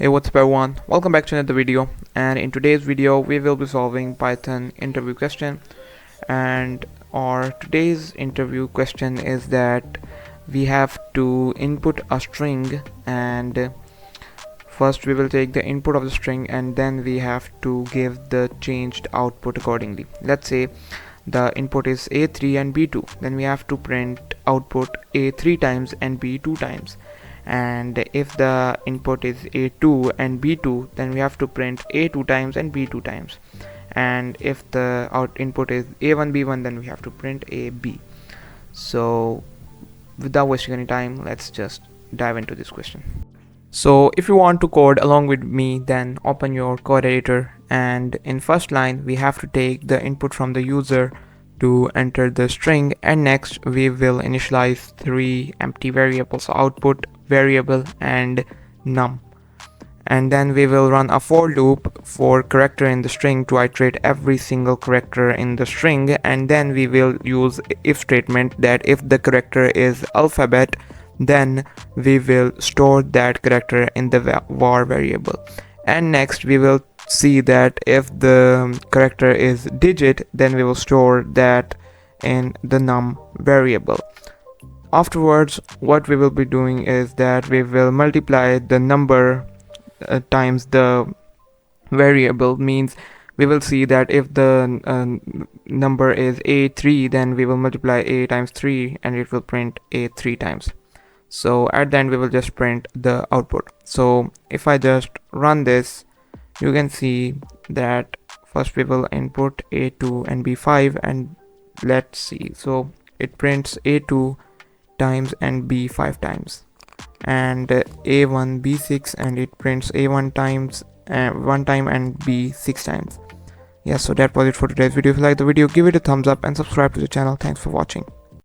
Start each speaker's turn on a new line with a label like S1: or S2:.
S1: Hey, what's up everyone? Welcome back to another video, and in today's video we will be solving Python interview question. And our today's interview question is that we have to input a string, and first we will take the input of the string and then we have to give the changed output accordingly. Let's say the input is a3 and b2, then we have to print output a 3 times and b 2 times. And if the input is a2 and b2, then we have to print a2 times and b2 times. And if the input is a1 b1, then we have to print ab. So without wasting any time, let's just dive into this question. So if you want to code along with me, then open your code editor, and in first line we have to take the input from the user to enter the string, and next we will initialize three empty variables: output, variable, and num. And then we will run a for loop for character in the string to iterate every single character in the string, and then we will use if statement that if the character is alphabet, then we will store that character in the var variable. And next we will see that if the character is digit, then we will store that in the num variable. Afterwards, what we will be doing is that we will multiply the number times the variable. Means we will see that if the number is a3, then we will multiply a times 3 and it will print a 3 times. So at the end we will just print the output. So if I just run this, you can see that first we will input a2 and b5, and let's see, so it prints a2 times and b5 times, and a1 b6, and it prints a1 times one time and b6 times. Yeah, so that was it for today's video. If you like the video, give it a thumbs up and subscribe to the channel. Thanks for watching.